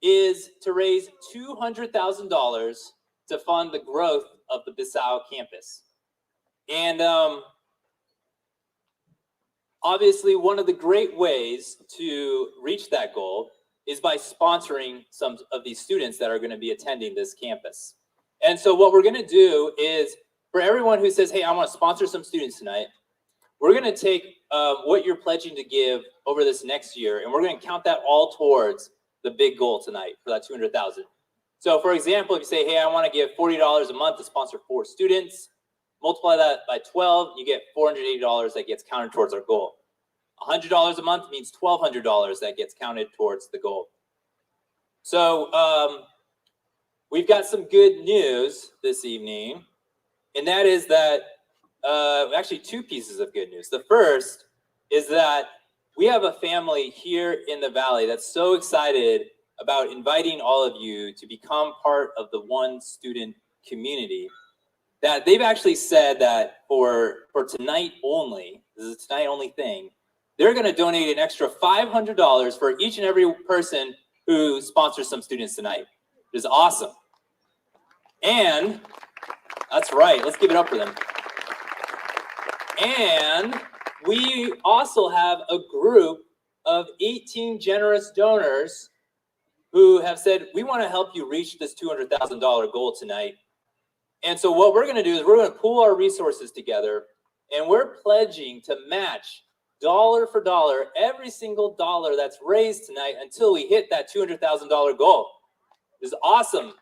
is to raise $200,000 to fund the growth of the Bissau campus. And obviously, one of the great ways to reach that goal is by sponsoring some of these students that are going to be attending this campus. And so what we're going to do is, for everyone who says, hey, I want to sponsor some students tonight, we're going to take what you're pledging to give over this next year, and we're going to count that all towards the big goal tonight for that $200,000. So for example, if you say, hey, I want to give $40 a month to sponsor 4 students, multiply that by 12, you get $480 that gets counted towards our goal. $100 a month means $1,200 that gets counted towards the goal. So we've got some good news this evening, and that is that actually 2 pieces of good news. The first is that we have a family here in the Valley that's so excited about inviting all of you to become part of the One Student community, that they've actually said that for tonight only, this is a tonight only thing, they're going to donate an extra $500 for each and every person who sponsors some students tonight. It is awesome. And that's right, let's give it up for them. And we also have a group of 18 generous donors who have said, we want to help you reach this $200,000 goal tonight. And so what we're going to do is we're going to pool our resources together, and we're pledging to match dollar for dollar every single dollar that's raised tonight until we hit that $200,000 goal. This is awesome.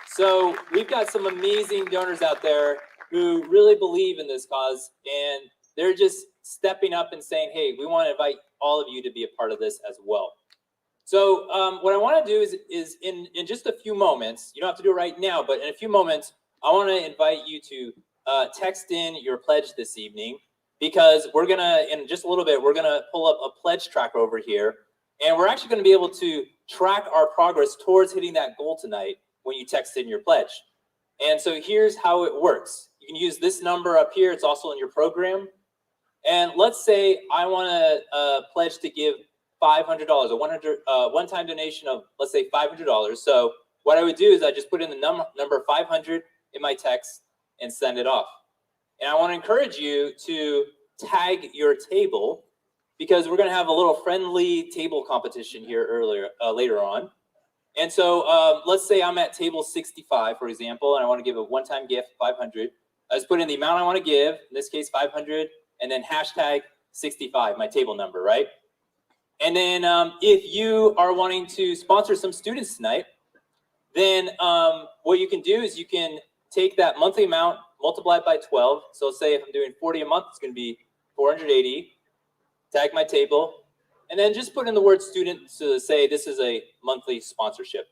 So we've got some amazing donors out there who really believe in this cause, and they're just stepping up and saying, hey, we want to invite all of you to be a part of this as well. So what I want to do is in just a few moments, you don't have to do it right now, but in a few moments, I want to invite you to text in your pledge this evening, because we're going to, in just a little bit, we're going to pull up a pledge tracker over here, and we're actually going to be able to track our progress towards hitting that goal tonight when you text in your pledge. And so here's how it works. You can use this number up here. It's also in your program. And let's say I want to pledge to give $500, a one-time donation of, let's say, $500. So what I would do is I just put in the number 500 in my text and send it off. And I want to encourage you to tag your table, because we're going to have a little friendly table competition here later on. And so let's say I'm at table 65, for example, and I want to give a one-time gift, 500. I just put in the amount I want to give, in this case, 500, and then hashtag 65, my table number, right? And then if you are wanting to sponsor some students tonight, then what you can do is you can take that monthly amount, multiply it by 12. So say if I'm doing 40 a month, it's going to be 480. Tag my table, and then just put in the word student to say this is a monthly sponsorship.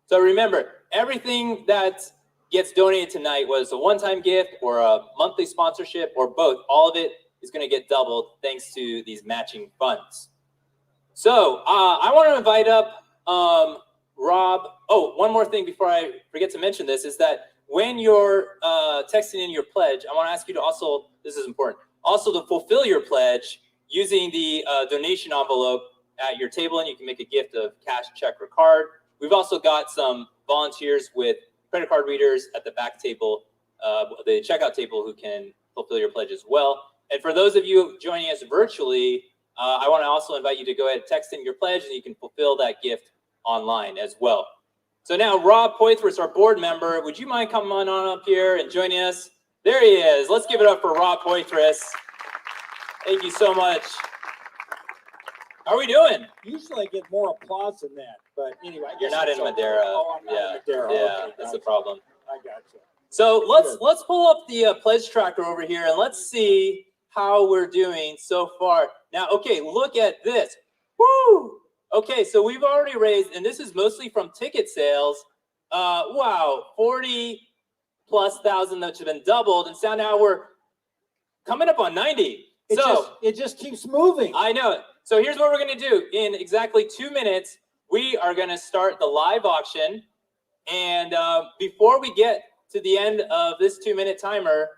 So remember, everything that gets donated tonight, was a one-time gift or a monthly sponsorship or both, all of it is going to get doubled thanks to these matching funds. So I want to invite up Rob. Oh, one more thing before I forget to mention this is that when you're texting in your pledge, I want to ask you to also, this is important, also to fulfill your pledge using the donation envelope at your table, and you can make a gift of cash, check, or card. We've also got some volunteers with credit card readers at the back table, the checkout table, who can fulfill your pledge as well. And for those of you joining us virtually, I want to also invite you to go ahead and text in your pledge, and you can fulfill that gift online as well. So now Rob Poitras, our board member, would you mind coming on up here and joining us? There he is. Let's give it up for Rob Poitras. Thank you so much. How are we doing? Usually I get more applause than that, but anyway. You're not in Madeira. Oh, I'm not in Madeira. Yeah, Okay, that's the problem. I got you. So let's pull up the pledge tracker over here, and let's see how we're doing so far. Now, okay, look at this. Woo! Okay, so we've already raised, and this is mostly from ticket sales. Wow, 40+ thousand that have been doubled, and so now we're coming up on 90. It just keeps moving. I know it. So here's what we're going to do. In exactly 2 minutes, we are going to start the live auction. And before we get to the end of this 2-minute timer,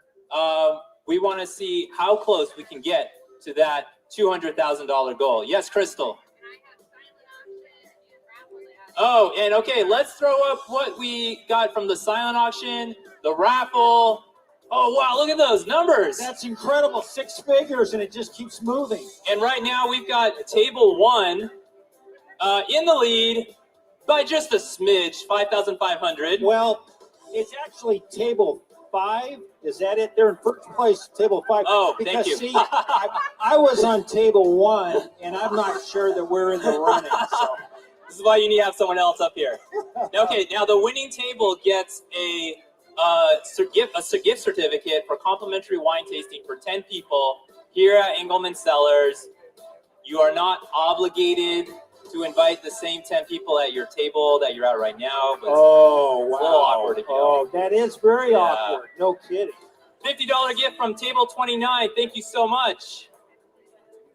we want to see how close we can get to that $200,000 goal. Yes, Crystal. Oh, and okay, let's throw up what we got from the silent auction, the raffle. Oh, wow, look at those numbers. That's incredible. 6 figures, and it just keeps moving. And right now we've got table 1 in the lead by just a smidge, 5,500. Well, it's actually table 5. Is that it? They're in first place, table 5. Oh, because, thank you. See, I was on table 1, and I'm not sure that we're in the running. So. This is why you need to have someone else up here. Okay, now the winning table gets a gift certificate for complimentary wine tasting for 10 people here at Engelman Cellars. You are not obligated to invite the same 10 people at your table that you're at right now. But oh, wow. It's a little awkward if you don't. That is very awkward. No kidding. $50 gift from table 29. Thank you so much.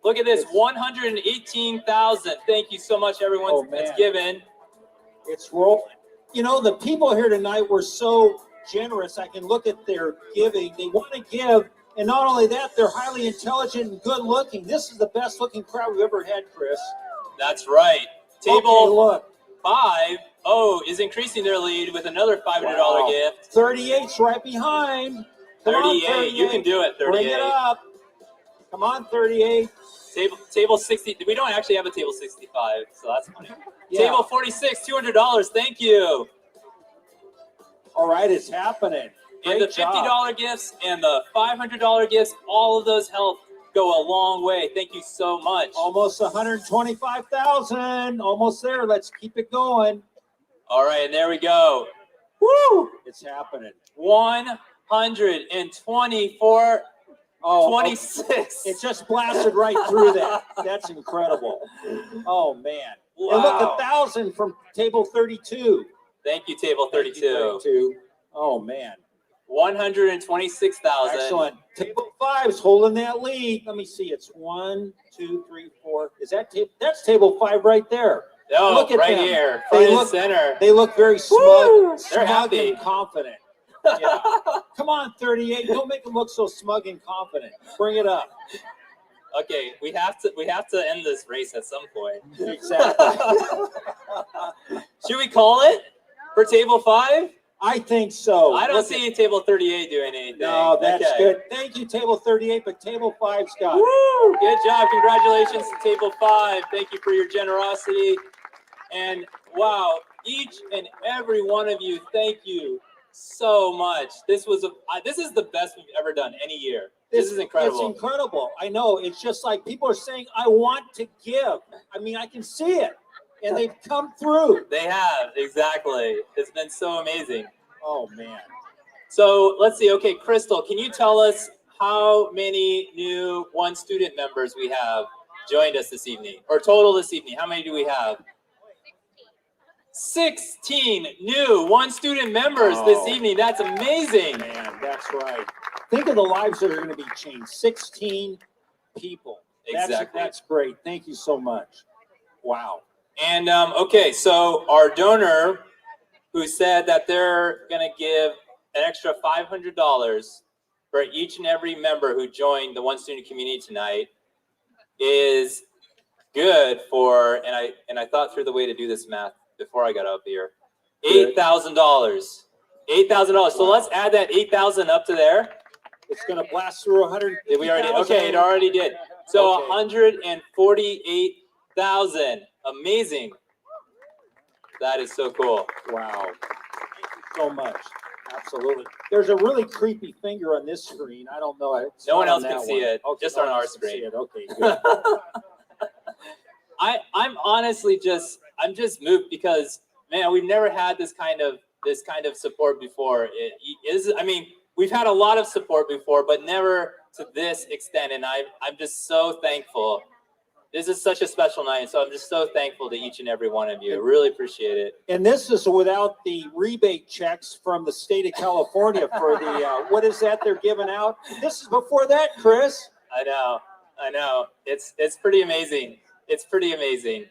Look at this, 118,000. Thank you so much, everyone that's given. It's rolling. You know, the people here tonight were so generous. I can look at their giving. They want to give, and not only that, they're highly intelligent and good looking. This is the best looking crowd we've ever had, Chris. That's right. Okay, Table look. 5 is increasing their lead with another $500 gift. 38's right behind. Come 38. on, 38. You can do it, 38. Bring it up. Come on, 38. Table 60. We don't actually have a table 65, so that's funny. Yeah. Table 46, $200. Thank you. All right, it's happening. And the $50 gifts and the $500 gifts, all of those help go a long way. Thank you so much. Almost 125,000. Almost there. Let's keep it going. All right, and there we go. Woo! It's happening. 124. 26. It just blasted right through that. That's incredible. Oh man. Wow. And look, 1,000 from table 32. Thank you, table 32. Thank you, 32. Oh man. 126,000. Excellent. Table 5's holding that lead. Let me see. It's 1, 2, 3, 4. Is that table? That's table 5 right there. Oh, look at right them. Here, front and center. They look very smug. Woo! They're smug happy. and confident. Yeah. Come on, 38. Don't make them look so smug and confident. Bring it up. Okay, we have to end this race at some point. Exactly. Should we call it for table 5? I think so. I don't see table 38 doing anything. No, that's okay. good. Thank you, table 38, but table 5's got it. Woo! Good job. Congratulations to table 5. Thank you for your generosity. And wow, each and every one of you, thank you so much. This is the best we've ever done any year. This is incredible. It's incredible. I know. It's just like people are saying, I want to give. I mean, I can see it. And they've come through. They have, exactly. It's been so amazing. Oh, man. So let's see. Okay, Crystal, can you tell us how many new One Student members we have joined us this evening? Or total this evening? How many do we have? 16 new One Student members this evening. That's amazing. Man, that's right. Think of the lives that are going to be changed. 16 people. Exactly. That's great. Thank you so much. Wow. And okay, so our donor who said that they're going to give an extra $500 for each and every member who joined the One Student community tonight is good for, and I thought through the way to do this math before I got up here, $8,000. $8,000. So let's add that 8,000 up to there. It's going to blast through 100. Did we already? Okay, it already did. So 148,000. Amazing. That is so cool. Wow. Thank you so much. Absolutely. There's a really creepy finger on this screen. I don't know. No one else can see it. Okay, just on our screen. Okay, good. I'm honestly I'm just moved because, man, we've never had this kind of support before. It is, I mean, we've had a lot of support before, but never to this extent. And I'm just so thankful. This is such a special night, so I'm just so thankful to each and every one of you. I really appreciate it. And this is without the rebate checks from the state of California for the, what is that they're giving out? This is before that, Chris. I know. It's pretty amazing. It's pretty amazing.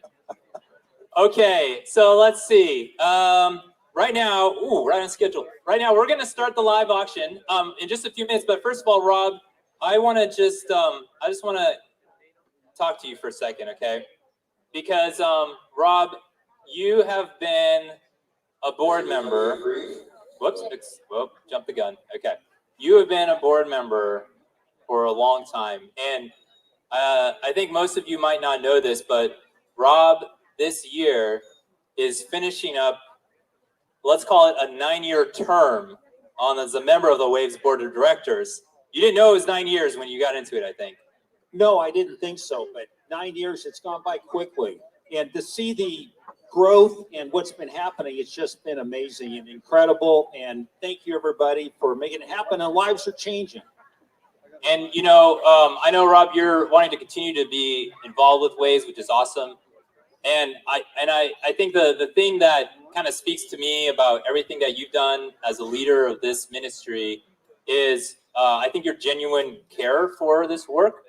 Okay, so let's see. Right now, right on schedule. Right now, we're going to start the live auction in just a few minutes. But first of all, Rob, I want to just want to talk to you for a second, okay? Because Rob, you have been a board member. Whoops, jumped the gun. Okay, you have been a board member for a long time, and I think most of you might not know this, but Rob this year is finishing up, let's call it a 9-year term as a member of the Waves Board of Directors. You didn't know it was 9 years when you got into it, I think. No, I didn't think so, but 9 years, it's gone by quickly. And to see the growth and what's been happening, it's just been amazing and incredible. And thank you, everybody, for making it happen. And lives are changing. And, I know, Rob, you're wanting to continue to be involved with Waves, which is awesome. And I think the thing that kind of speaks to me about everything that you've done as a leader of this ministry is I think your genuine care for this work.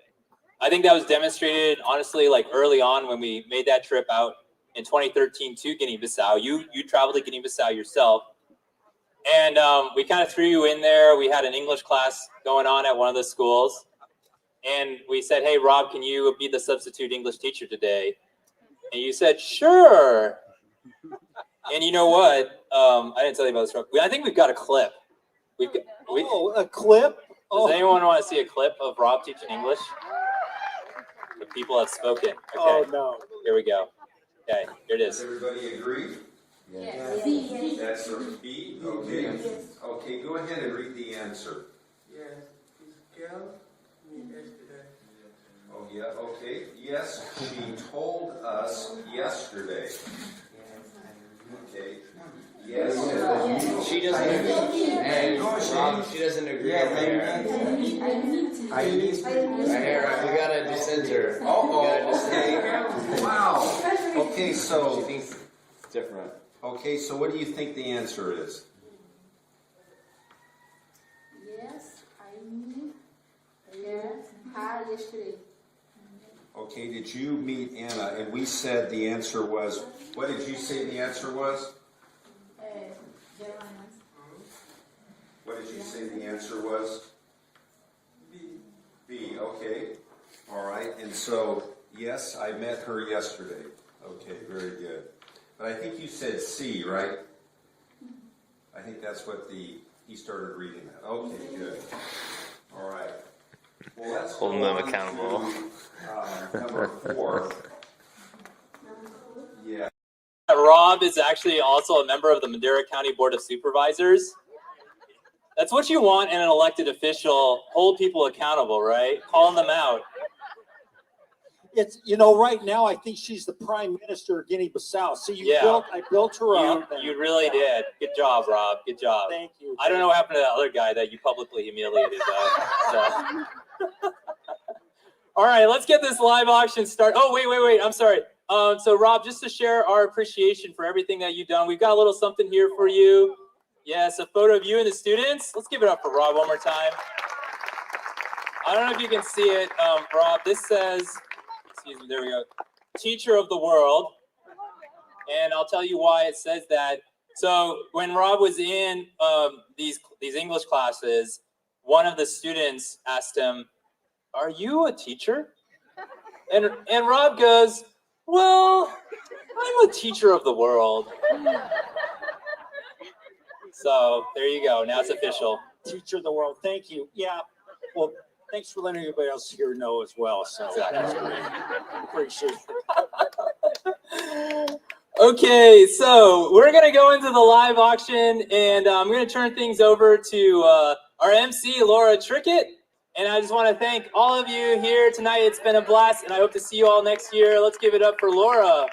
I think that was demonstrated, honestly, like early on when we made that trip out in 2013 to Guinea-Bissau. You traveled to Guinea-Bissau yourself. And we kind of threw you in there. We had an English class going on at one of the schools. And we said, hey, Rob, can you be the substitute English teacher today? And you said, sure. And you know what? I didn't tell you about this. I think we've got a clip. A clip? Does anyone want to see a clip of Rob teaching English? The people have spoken. Okay. Oh, no. Here we go. Okay, here it is. Does everybody agree? Yes. That's a B? Okay. Okay, go ahead and read the answer. Yes. Girl, me yesterday. Oh, yeah, okay. Yes, she told us yesterday. Okay. Yes. She doesn't agree. Hey, Rob, she doesn't agree. Yeah, over there. I need. Right here, we got a dissenter. Okay. Wow. Okay, so. She thinks it's different. Okay, so what do you think the answer is? Yes, I meet her yesterday. Okay, did you meet Anna? And we said the answer was, what did you say the answer was? What did you say the answer was? B, okay. All right, and so, yes, I met her yesterday. Okay, very good. But I think you said C, right? I think that's what he started reading that. Okay, good. All right. Well, let's Holding them accountable. Number 4. Yeah. Rob is actually also a member of the Madera County Board of Supervisors. That's what you want in an elected official. Hold people accountable, right? Calling them out. It's, right now, I think she's the prime minister of Guinea-Bissau. See, I built her up. You really did. Good job, Rob. Good job. Thank you. I don't know what happened to that other guy that you publicly humiliated, though. So. All right, let's get this live auction started. Oh, wait. I'm sorry. So, Rob, just to share our appreciation for everything that you've done, we've got a little something here for you. Yes, a photo of you and the students. Let's give it up for Rob one more time. I don't know if you can see it, Rob. This says, excuse me, there we go, Teacher of the World. And I'll tell you why it says that. So when Rob was in these English classes, one of the students asked him, "Are you a teacher?" And Rob goes, "Well, I'm a teacher of the world." So there you go. Now it's official. Teacher of the world. Thank you. Yeah. Well, thanks for letting everybody else here know as well. So that's great. Appreciate it. Okay, so we're going to go into the live auction, and I'm going to turn things over to our MC, Laura Trickett. And I just want to thank all of you here tonight. It's been a blast, and I hope to see you all next year. Let's give it up for Laura.